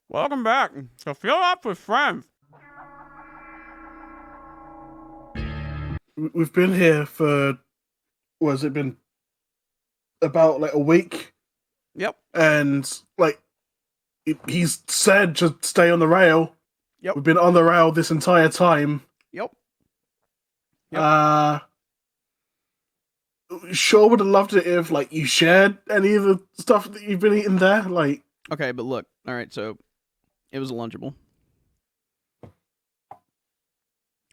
Welcome back to Fill Up with Friends. We've been here for, what has it been? About like a week, Yep. and like he's said to stay on the rail. Yep. We've been on the rail this entire time. Yep. Sure would have loved it if like you shared any of the stuff that you've been eating there. Like, Okay, but look. All right, so it was a Lunchable.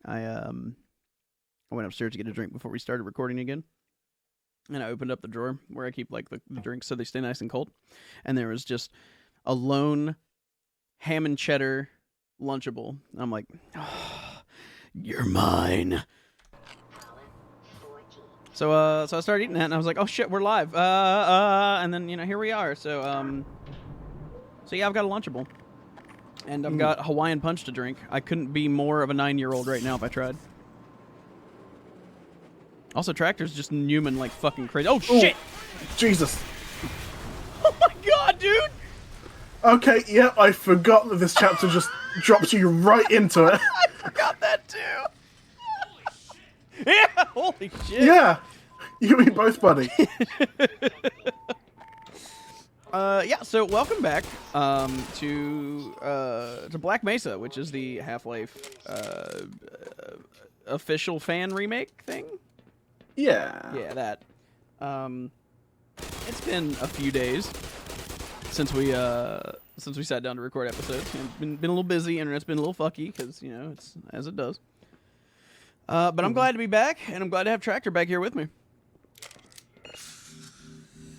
I went upstairs to get a drink before we started recording again. And I opened up the drawer where I keep like the drinks so they stay nice and cold. And there was just a lone ham and cheddar Lunchable. And I'm like, oh, you're mine. So I started eating that, and I was like, "Oh shit, we're live!" And then here we are. So yeah, I've got a Lunchable, and I've got Hawaiian Punch to drink. I couldn't be more of a 9-year-old right now if I tried. Also, Tractor's just Newman like fucking crazy. Oh shit! Jesus. Oh my god, dude! Okay, yeah, I forgot that this chapter just drops you right into it. I forgot that too. Yeah, holy shit! Yeah, you and me both, buddy. Yeah. So welcome back to Black Mesa, which is the Half-Life official fan remake thing. Yeah. Yeah, that. It's been a few days since we sat down to record episodes. Been a little busy. Internet's been a little fucky because it's as it does. But I'm glad to be back, and I'm glad to have Tractor back here with me.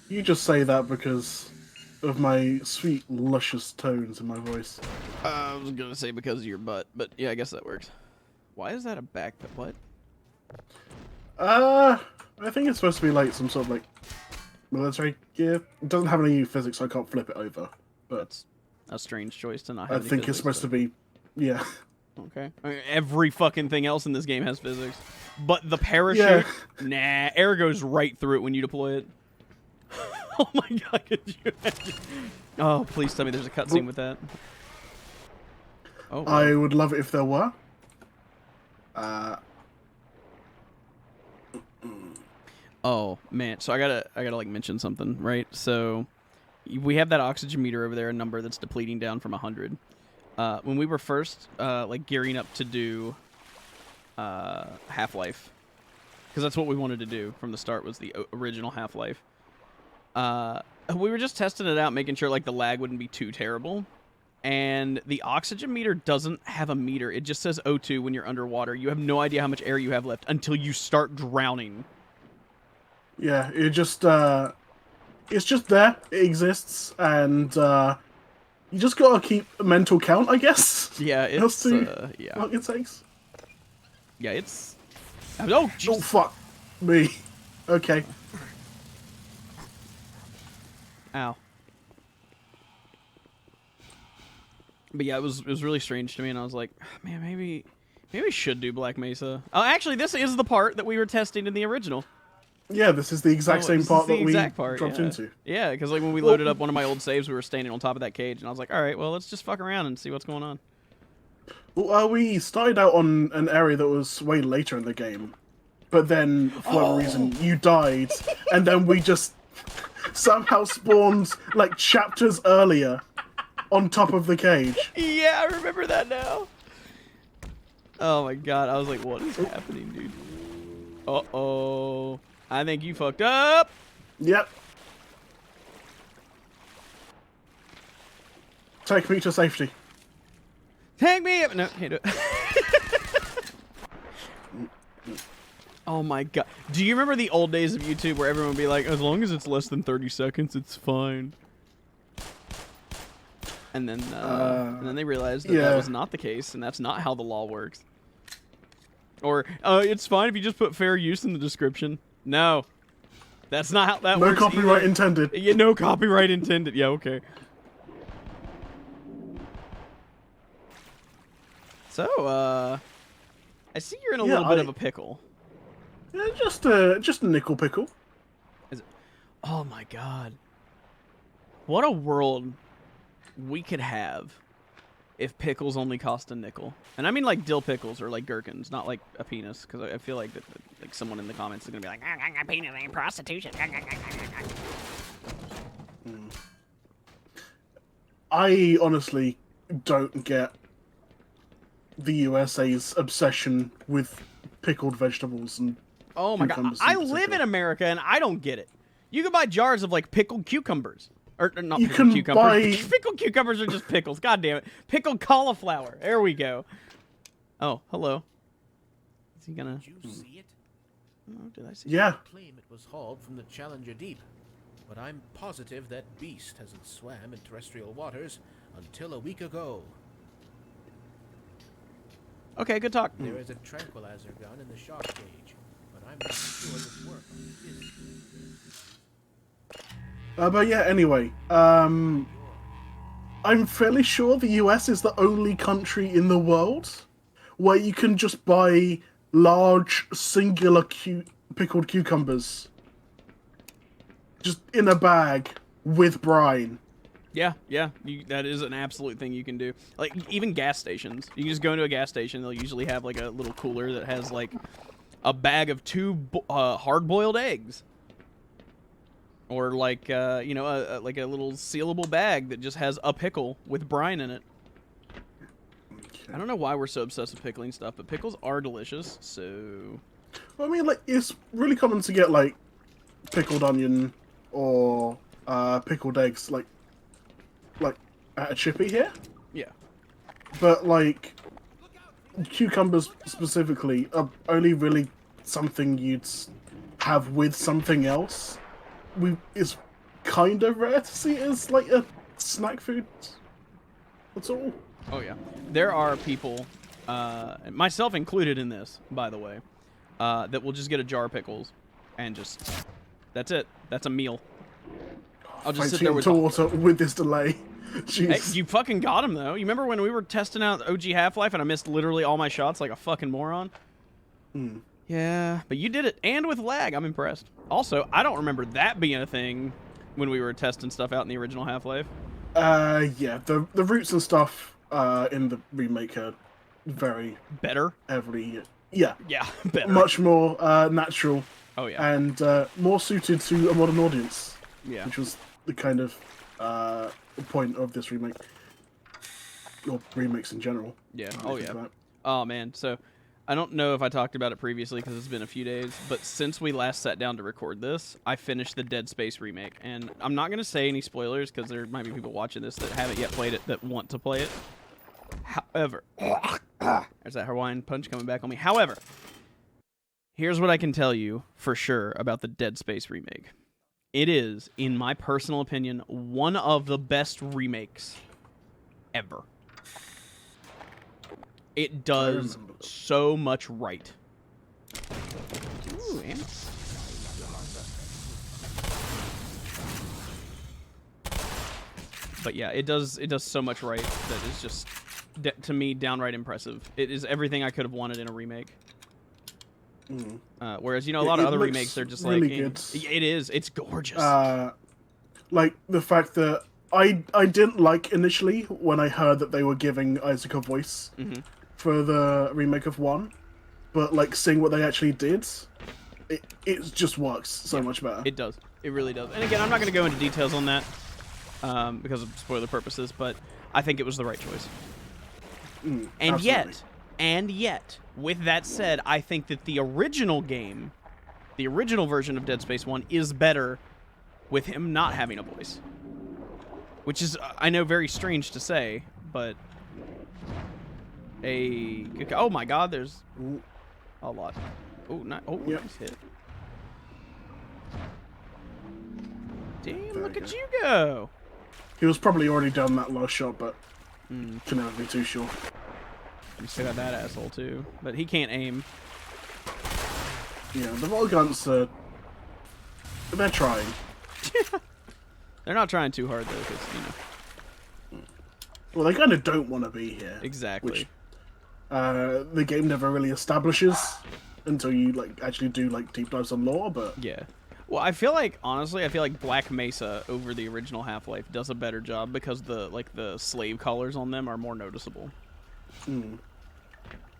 You just say that because of my sweet, luscious tones in my voice. I was gonna say because of your butt, but yeah, I guess that works. Why is that a backpack? What? I think it's supposed to be like some sort of like military gear. It doesn't have any physics, so I can't flip it over. But That's a strange choice to not have. I think it's supposed to be, yeah. Okay. I mean, every fucking thing else in this game has physics, but the parachute, nah, air goes right through it when you deploy it. Oh my god, could you imagine? Oh, please tell me there's a cutscene with that. Oh, wow. I would love it if there were. Oh man, so I gotta like mention something, right? So we have that oxygen meter over there, a number that's depleting down from 100. When we were first like gearing up to do Half-Life, because that's what we wanted to do from the start, was the original Half-Life. We were just testing it out, making sure like the lag wouldn't be too terrible. And the oxygen meter doesn't have a meter. It just says O2 when you're underwater. You have no idea how much air you have left until you start drowning. Yeah, it's just there. It exists, and you just gotta keep a mental count, I guess. Yeah, it's yeah. What it takes. Yeah, it's. Oh, oh fuck me. Okay. Ow. But yeah, it was really strange to me, and I was like, man, maybe we should do Black Mesa. Oh, actually, this is the part that we were testing in the original. Yeah, this is the exact same part that we dropped into. Yeah, because like when we loaded up one of my old saves, we were standing on top of that cage, and I was like, all right, well, let's just fuck around and see what's going on. Well, we started out on an area that was way later in the game, but then, for whatever reason, you died, and then we just somehow spawned, like, chapters earlier on top of the cage. Yeah, I remember that now. Oh my god, I was like, what is happening, dude? Uh-oh. I think you fucked up. Yep. Take me to safety. Take me up. No, can't do it. Oh my god. Do you remember the old days of YouTube where everyone would be like, as long as it's less than 30 seconds, it's fine? And then they realized that that was not the case, and that's not how the law works. Or, it's fine if you just put fair use in the description. No. That's not how that works. No copyright either. intended. Yeah, no copyright intended. Yeah, okay. So, I see you're in a little bit of a pickle. Yeah, just a nickel pickle. Is it? Oh my god. What a world we could have if pickles only cost a nickel? And I mean like dill pickles or like gherkins, not like a penis, because I feel like that like someone in the comments is gonna be like, penis ain't prostitution. I honestly don't get the USA's obsession with pickled vegetables and Oh my god, I live in America and I don't get it. You can buy jars of like pickled cucumbers. Or not you pickled can cucumbers. buy... Pickled cucumbers are just pickles. God damn it. Pickled cauliflower. There we go. Oh, hello. Is he gonna... Did you see it? Oh, did I see Yeah. I claim it was hauled from the Challenger Deep, but I'm positive that beast hasn't swam in terrestrial waters until a week ago. Okay, good talk. There is a tranquilizer gun in the shark cage, but I'm not sure it worked. But yeah, anyway, I'm fairly sure the US is the only country in the world where you can just buy large, singular pickled cucumbers just in a bag with brine. Yeah, that is an absolute thing you can do. Like, even gas stations. You can just go into a gas station, they'll usually have, like, a little cooler that has, like, a bag of 2 hard-boiled eggs. Or, like, you know, like a little sealable bag that just has a pickle with brine in it. Okay. I don't know why we're so obsessed with pickling stuff, but pickles are delicious, so... Well, I mean, like, it's really common to get, like, pickled onion or pickled eggs, like at a chippy here. Yeah. But, like, cucumbers specifically are only really something you'd have with something else. It's kind of rare to see it as, like, a snack food. That's all. Oh, yeah. There are people, myself included in this, by the way, that will just get a jar of pickles and just... That's it. That's a meal. I'll just sit there with... water with this delay. Jeez. Hey, you fucking got him, though. You remember when we were testing out OG Half-Life and I missed literally all my shots like a fucking moron? Hmm. Yeah, but you did it, and with lag. I'm impressed. Also, I don't remember that being a thing when we were testing stuff out in the original Half-Life. Yeah, the roots and stuff in the remake are very... Better? Heavily... Yeah. Yeah, better. Much more natural. Oh, yeah. And more suited to a modern audience. Yeah. Which was the kind of point of this remake. Or remakes in general. Yeah. Oh, yeah. Oh, man. So, I don't know if I talked about it previously because it's been a few days, but since we last sat down to record this, I finished the Dead Space remake. And I'm not going to say any spoilers because there might be people watching this that haven't yet played it that want to play it. However, there's that Hawaiian punch coming back on me. However, here's what I can tell you for sure about the Dead Space remake. It is, in my personal opinion, one of the best remakes ever. It does so much right. Ooh, and... But yeah, it does so much right that it's just, to me, downright impressive. It is everything I could have wanted in a remake. Whereas, you know, a lot of other remakes, they're just really like... It is. It's gorgeous. Like, the fact that I didn't like initially when I heard that they were giving Isaac a voice for the remake of 1. But, like, seeing what they actually did, it just works so much better. It does. It really does. And again, I'm not going to go into details on that because of spoiler purposes, but I think it was the right choice. And yet, with that said, I think that the original game, the original version of Dead Space 1 is better with him not having a voice. Which is, I know, very strange to say, but... Oh my god, there's a lot. Oh, Yep. Nice hit. Damn, look at you go! He was probably already done that last shot, but can never be too sure. You still got that asshole, too. But he can't aim. Yeah, the Volguns, they're trying. They're not trying too hard, though, because, you know. Well, they kind of don't want to be here. Exactly. Which, the game never really establishes until you, like, actually do, like, deep dives on lore, but... Yeah. Well, I feel like honestly, I feel like Black Mesa over the original Half-Life does a better job because the slave collars on them are more noticeable. Mm.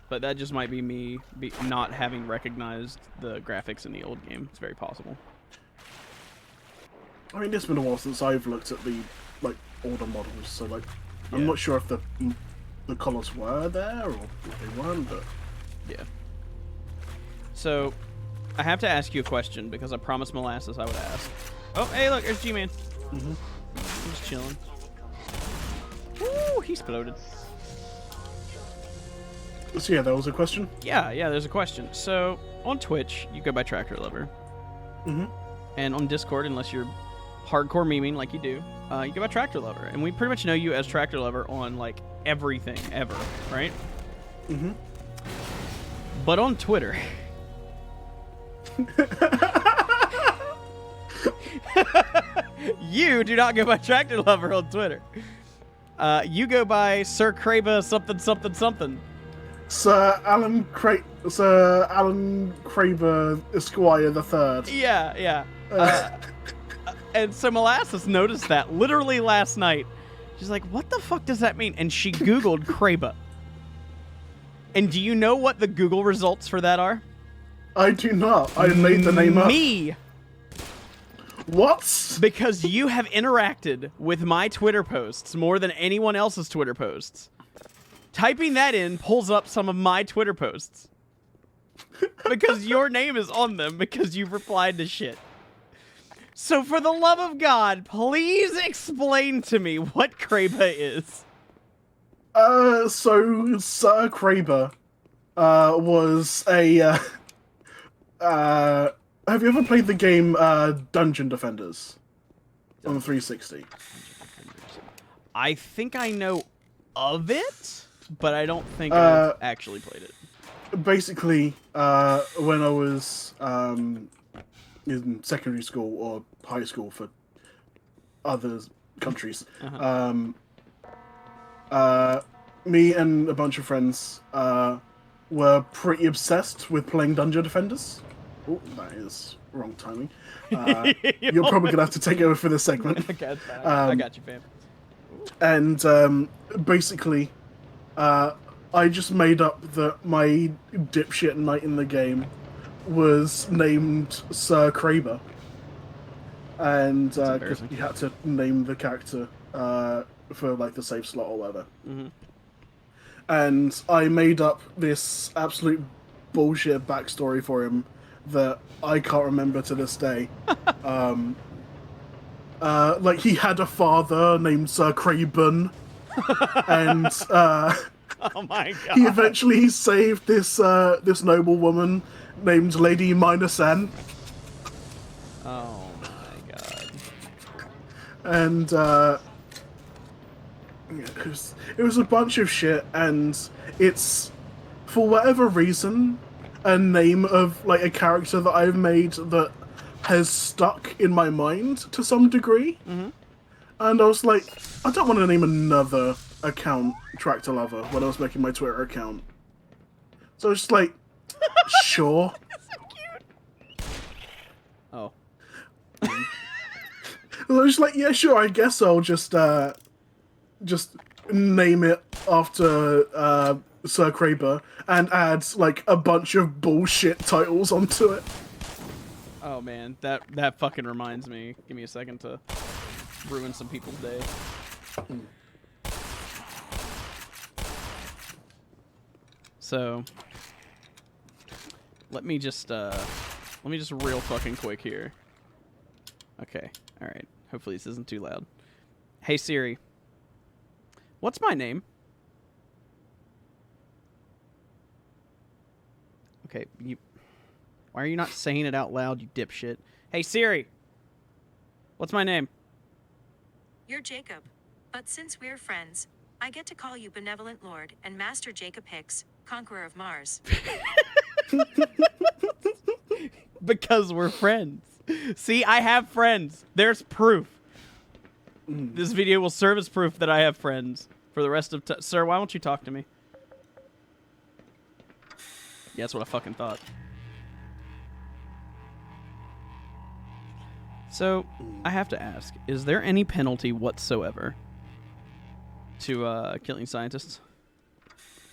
But that just might be me not having recognized the graphics in the old game. It's very possible. I mean, it's been a while since I've looked at the like older models, so like I'm Yeah. not sure if the colours were there or if they weren't, but Yeah. So, I have to ask you a question because I promised Molasses I would ask. Oh, hey, look, there's G-Man. mm-hmm. I'm just chilling. Woo, he exploded. So yeah, there was a question. Yeah, there's a question. So, on Twitch, you go by Tractor Lover. Mm-hmm. And on Discord, unless you're hardcore memeing like you do, you go by Tractor Lover. And we pretty much know you as Tractor Lover on, like, everything ever, right? Mm-hmm. But on Twitter... you do not go by Tractor Lover on Twitter. You go by Sir Kraba something something something. Sir Alan Craber Esquire the Third. Yeah. And so Molasses noticed that literally last night. She's like, what the fuck does that mean? And she Googled Kraba. And do you know what the Google results for that are? I do not. I made the name up. Me. What? Because you have interacted with my Twitter posts more than anyone else's Twitter posts. Typing that in pulls up some of my Twitter posts. Because your name is on them because you've replied to shit. So for the love of God, please explain to me what Kraba is. So Sir Kraber was a have you ever played the game Dungeon Defenders on the 360? I think I know of it, but I don't think I've actually played it. Basically, when I was in secondary school or high school for other countries, me and a bunch of friends were pretty obsessed with playing Dungeon Defenders. Oh, that is wrong timing. You're probably gonna have to take over for this segment. Okay, that's fine. I got you, fam. And basically, I just made up that my dipshit knight in the game was named Sir Kraber, and because you had to name the character for like the save slot or whatever. Mm-hmm. And I made up this absolute bullshit backstory for him that I can't remember to this day. Like he had a father named Sir Craben, and oh my God. he eventually saved this this noble woman named Lady Minasan. Oh my God. And it was a bunch of shit, and it's, for whatever reason, a name of like a character that I've made that has stuck in my mind to some degree. Mm-hmm. And I was like, I don't want to name another account Tractor Lover when I was making my Twitter account. So I was just like, sure. So cute. Oh. I was just like, yeah, sure, I guess I'll just name it after Sir Kraber and add like a bunch of bullshit titles onto it. Oh man, that fucking reminds me. Give me a second to ruin some people's day. So let me just real fucking quick here. Okay, all right. Hopefully this isn't too loud. Hey Siri, what's my name? Okay, why are you not saying it out loud, you dipshit? Hey Siri, what's my name? You're Jacob. But since we're friends, I get to call you Benevolent Lord and Master Jacob Hicks, Conqueror of Mars. Because we're friends. See, I have friends. There's proof. This video will serve as proof that I have friends for the rest of time. Sir, why won't you talk to me? Yeah, that's what I fucking thought. So, I have to ask, is there any penalty whatsoever to killing scientists?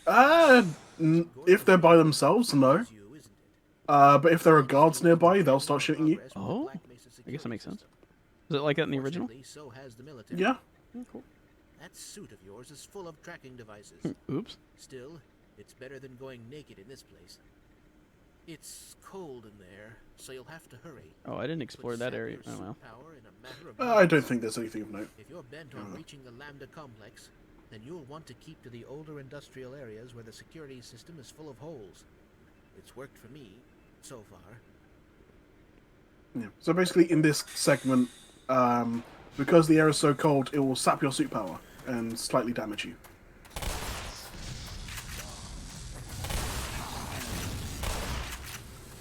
If they're by themselves, no. But if there are guards nearby, they'll start shooting you. Oh, I guess that makes sense. Is it like that in the original? So has the military. Yeah. Oh, cool. That suit of yours is full of tracking devices. Oops. Still, it's better than going naked in this place. It's cold in there, so you'll have to hurry. Oh, I didn't explore that area. Oh, well. I don't think there's anything of note. If you're bent on reaching the Lambda complex, then you'll want to keep to the older industrial areas where the security system is full of holes. It's worked for me, so far. Yeah. So basically, in this segment, because the air is so cold, it will sap your suit power and slightly damage you.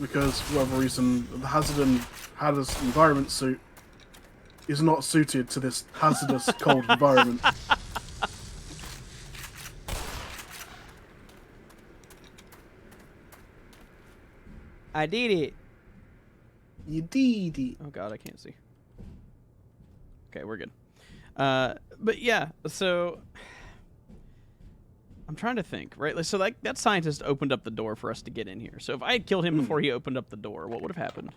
Because for whatever reason, the hazardous environment suit is not suited to this hazardous cold environment. I did it. You did it. Oh god, I can't see. Okay, we're good. But yeah, so I'm trying to think, right? So like that scientist opened up the door for us to get in here. So if I had killed him before he opened up the door, what would have happened?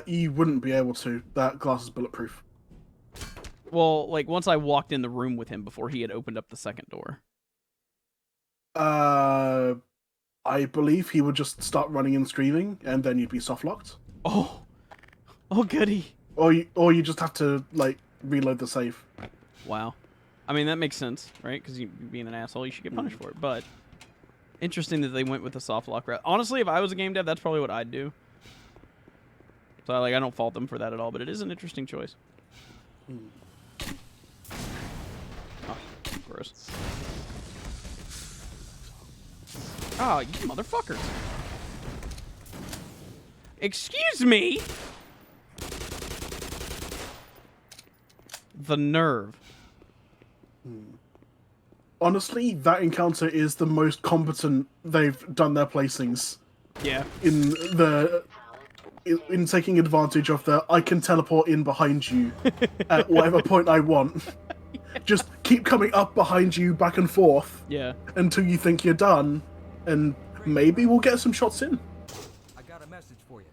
You wouldn't be able to. That glass is bulletproof. Well, like once I walked in the room with him before he had opened up the second door. I believe he would just start running and screaming, and then you'd be soft locked. Oh goody. Or you just have to like reload the safe. Wow. I mean, that makes sense, right? Because you being an asshole, you should get punished for it. But interesting that they went with the soft lock route. Honestly, if I was a game dev, that's probably what I'd do. So like, I don't fault them for that at all, but it is an interesting choice. Oh, gross. Oh, you motherfuckers. Excuse me? The nerve. Honestly, that encounter is the most competent they've done their placings. Yeah. In taking advantage of the I can teleport in behind you at whatever point I want. Just keep coming up behind you back and forth. Yeah. Until you think you're done, and maybe we'll get some shots in. I got a message for you.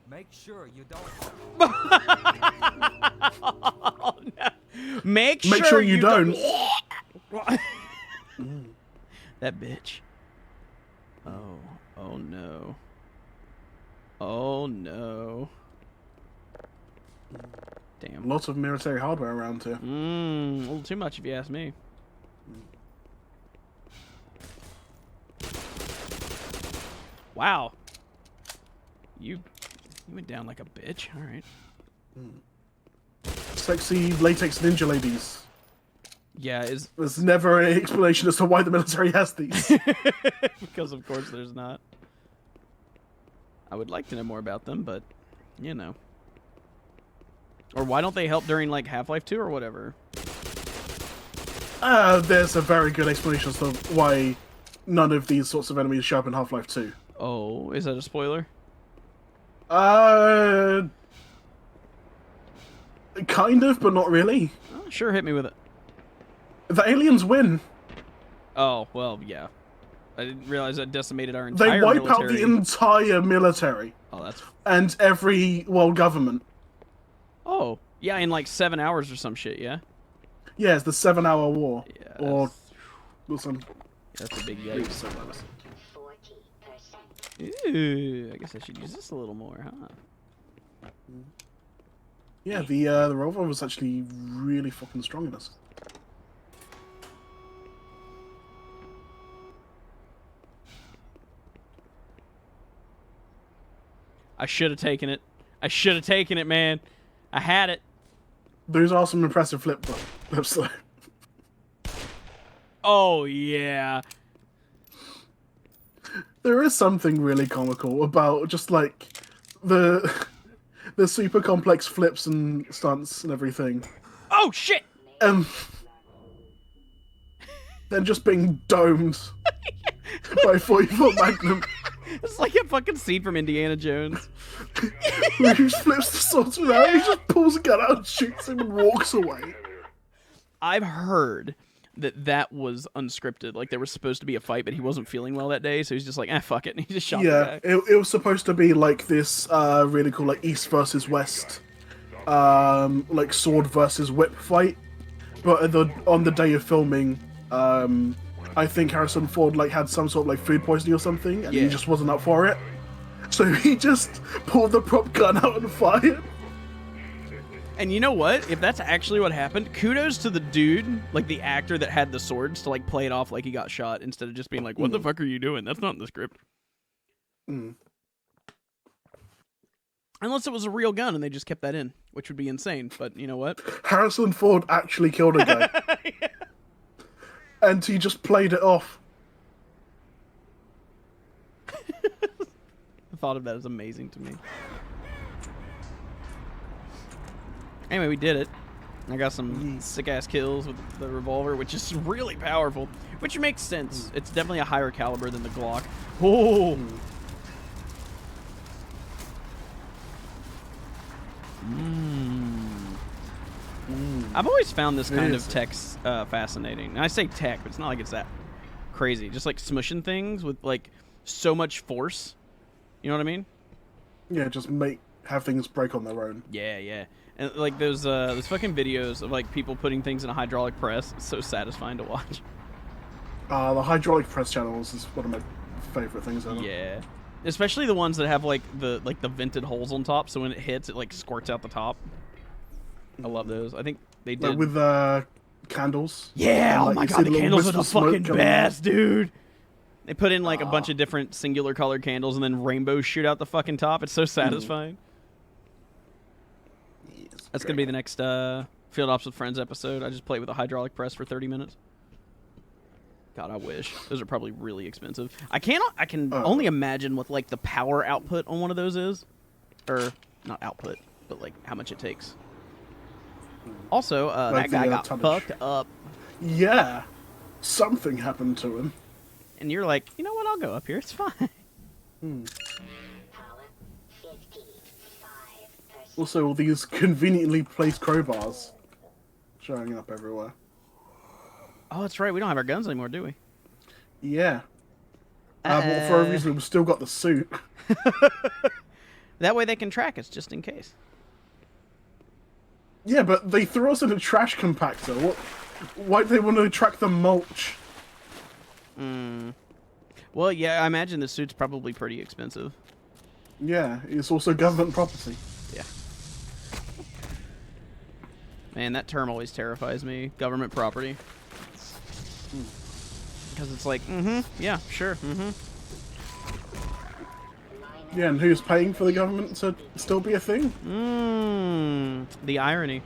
Make sure you don't. Oh, no. Make sure you don't. That bitch. Oh no. Oh no. Damn. Lots of military hardware around here. A little too much if you ask me. Wow. You went down like a bitch. All right. Sexy latex ninja ladies. Yeah, there's never any explanation as to why the military has these. Because of course there's not. I would like to know more about them, but you know. Or why don't they help during like Half-Life 2 or whatever? There's a very good explanation as to why none of these sorts of enemies show up in Half-Life 2. Oh, is that a spoiler? Kind of, but not really. Oh, sure, hit me with it. The aliens win. Oh, well, yeah. I didn't realize that decimated our entire military. They wipe military. out the entire military. Oh, that's... And every world government. Oh, yeah, in like 7 hours or some shit, yeah? Yeah, it's the 7-hour war. Yeah, or some... That's a big yikes. Ooh, I guess I should use this a little more, huh? Yeah, the rover was actually really fucking strong in this. I should have taken it. I should have taken it, man. I had it. Those are some impressive flips, though. Oh, yeah. There is something really comical about just, like, the super complex flips and stunts and everything. Oh, shit! Then just being domed by 40-foot Magnum. It's like a fucking scene from Indiana Jones. He just flips the swords around, he just pulls a gun out and shoots him and walks away. I've heard that was unscripted. Like, there was supposed to be a fight, but he wasn't feeling well that day, so he's just like, fuck it, and he just shot the Yeah, guy. it was supposed to be like this really cool like East versus West, like sword versus whip fight. But on the day of filming, I think Harrison Ford like had some sort of like food poisoning or something, and he just wasn't up for it. So he just pulled the prop gun out and fired. And you know what? If that's actually what happened, kudos to the dude, like the actor that had the swords, to like play it off like he got shot instead of just being like, "What the fuck are you doing? That's not in the script." Unless it was a real gun and they just kept that in, which would be insane. But you know what? Harrison Ford actually killed a guy. Yeah. And he just played it off. The thought of that is amazing to me. Anyway, we did it. I got some sick-ass kills with the revolver, which is really powerful, which makes sense. It's definitely a higher caliber than the Glock. Oh! I've always found this kind of tech fascinating. And I say tech, but it's not like it's that crazy. Just like smushing things with like so much force. You know what I mean? Yeah, just have things break on their own. Yeah, yeah. And like those fucking videos of like people putting things in a hydraulic press. It's so satisfying to watch. The hydraulic press channels is one of my favorite things ever. Yeah. Especially the ones that have like the vented holes on top, so when it hits, it like squirts out the top. I love those. I think they did Like with candles. Yeah, And, oh like, my you god, see the little candles are wisps the of smoke fucking coming out. best, dude. They put in like a bunch of different singular colored candles and then rainbows shoot out the fucking top. It's so satisfying. That's gonna be the next Field Ops with Friends episode. I just played with a hydraulic press for 30 minutes. God, I wish. Those are probably really expensive. I can only imagine what like the power output on one of those is. Or not output, but like how much it takes. Also, Like that guy the, got tonnage. fucked up. Yeah. Something happened to him. And you're like, you know what, I'll go up here, it's fine. Also, all these conveniently placed crowbars showing up everywhere. Oh, that's right, we don't have our guns anymore, do we? Yeah. Well, for a reason, we've still got the suit. That way they can track us, just in case. Yeah, but they threw us in a trash compactor. Why do they want to track the mulch? Well, yeah, I imagine the suit's probably pretty expensive. Yeah, it's also government property. Yeah. Man, that term always terrifies me. Government property. Because it's like, yeah, sure, Yeah, and who's paying for the government to still be a thing? The irony.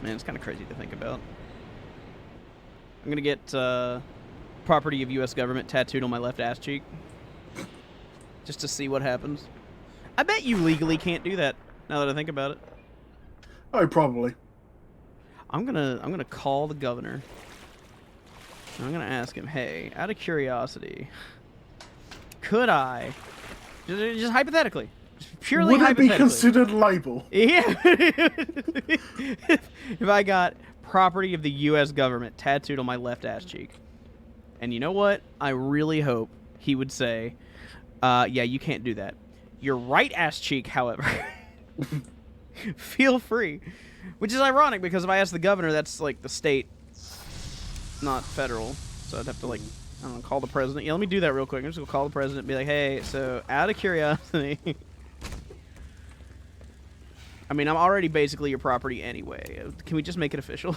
Man, it's kind of crazy to think about. I'm gonna get property of U.S. government tattooed on my left ass cheek, just to see what happens. I bet you legally can't do that. Now that I think about it, Oh, probably. I'm gonna call the governor. I'm gonna ask him, hey, out of curiosity, could I, just hypothetically, just purely Would it be hypothetically, considered libel? yeah, if I got property of the U.S. government tattooed on my left ass cheek, and you know what? I really hope he would say, yeah, you can't do that. Your right ass cheek, however, feel free. Which is ironic because if I ask the governor, that's like the state, not federal. So I'd have to like, I don't know, call the president. Yeah, let me do that real quick. I'm just gonna call the president and be like, hey, so out of curiosity, I mean, I'm already basically your property anyway. Can we just make it official?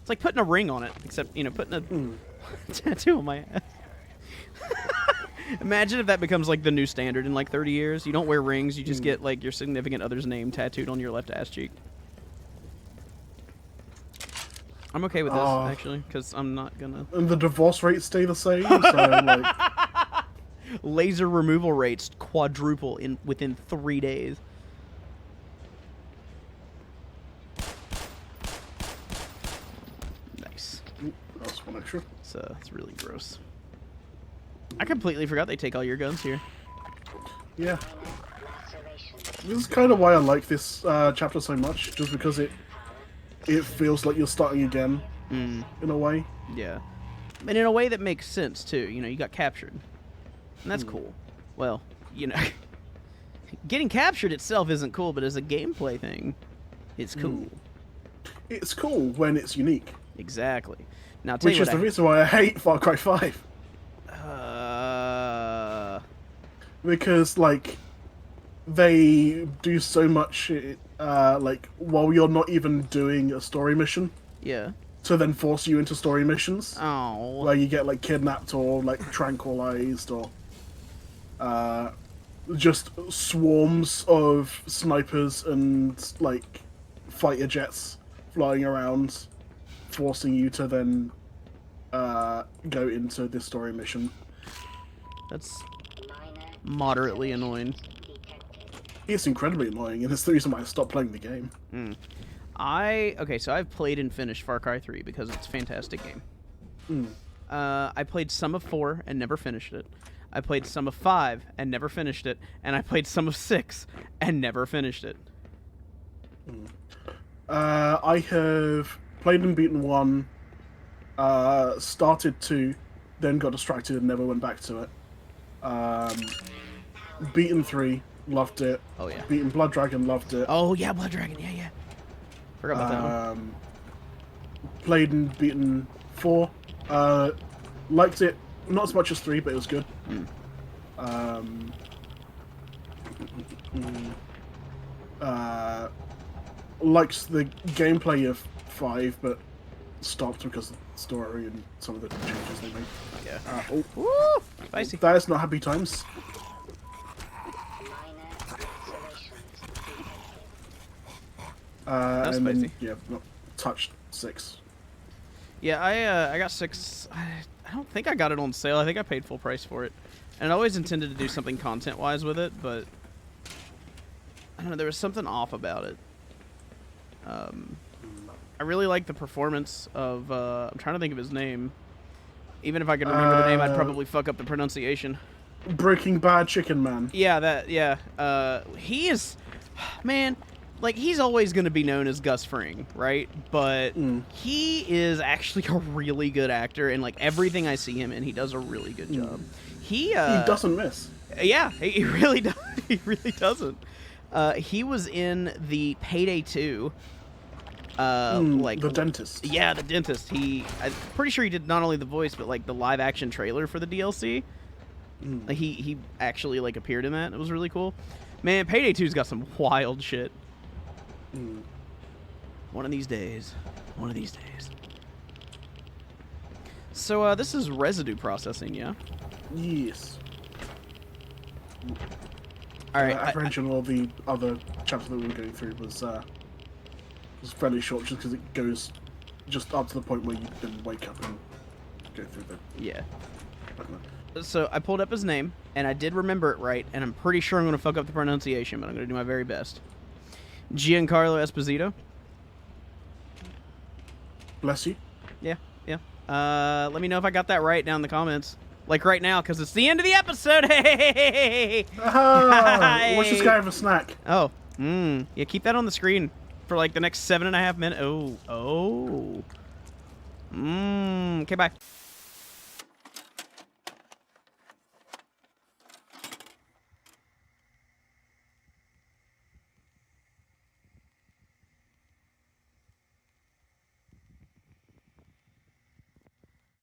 It's like putting a ring on it, except, you know, putting a tattoo on my ass. Imagine if that becomes like the new standard in like 30 years. You don't wear rings, you just get like your significant other's name tattooed on your left ass cheek. I'm okay with this, actually, because I'm not gonna... And the divorce rates stay the same, so, like... Laser removal rates quadruple within 3 days. Nice. That's one extra. So it's really gross. I completely forgot they take all your guns here. Yeah. This is kind of why I like this chapter so much, just because it feels like you're starting again in a way. Yeah. And in a way that makes sense, too. You know, you got captured. And that's cool. Well, you know, getting captured itself isn't cool, but as a gameplay thing, it's cool. It's cool when it's unique. Exactly. Now, I'll tell Which you is what the reason why I hate Far Cry 5. Because, like, they do so much, like, while you're not even doing a story mission, yeah. to then force you into story missions, Oh. where you get, like, kidnapped or, like, tranquilized or, just swarms of snipers and, like, fighter jets flying around, forcing you to then, go into this story mission. That's moderately annoying. It's incredibly annoying, and it's the reason why I stopped playing the game. Okay, so I've played and finished Far Cry 3 because it's a fantastic game. I played some of 4 and never finished it. I played some of 5 and never finished it, and I played some of 6 and never finished it. I have played and beaten 1, started 2, then got distracted and never went back to it. Beaten 3, loved it. Oh yeah. Beaten Blood Dragon, loved it. Oh yeah, Blood Dragon. Yeah. Forgot about that one. Played and beaten 4, liked it. Not as much as 3, but it was good. Likes the gameplay of 5, but stopped because of the story and some of the changes they made. Yeah. Woo! Spicy. That is not happy times. That's and spicy. then, yeah, not touched 6. Yeah, I got 6. I don't think I got it on sale. I think I paid full price for it. And I always intended to do something content-wise with it, but I don't know, there was something off about it. I really like the performance of, I'm trying to think of his name. Even if I could remember the name, I'd probably fuck up the pronunciation. Breaking Bad Chicken Man. Yeah, he is, man, like, he's always going to be known as Gus Fring, right? But he is actually a really good actor, and, like, everything I see him in, he does a really good job. He doesn't miss. Yeah, he really does. He really doesn't. He was in the Payday 2. Like the dentist. Yeah, the dentist. I'm pretty sure he did not only the voice, but like the live action trailer for the DLC. Like, he actually like appeared in that. It was really cool. Man, Payday 2's got some wild shit. One of these days. One of these days. So this is residue processing, yeah? Yes. All right. Apprehension or the other chapter that we were going through was fairly short, just because it goes just up to the point where you then wake up and go through the. Yeah. I don't know. So I pulled up his name, and I did remember it right, and I'm pretty sure I'm going to fuck up the pronunciation, but I'm going to do my very best. Giancarlo Esposito. Bless you. Yeah. Let me know if I got that right down in the comments. Like right now, because it's the end of the episode. Hey! What's this guy have a snack? Oh. Yeah, keep that on the screen for like the next 7.5 minutes. Oh. Okay, bye.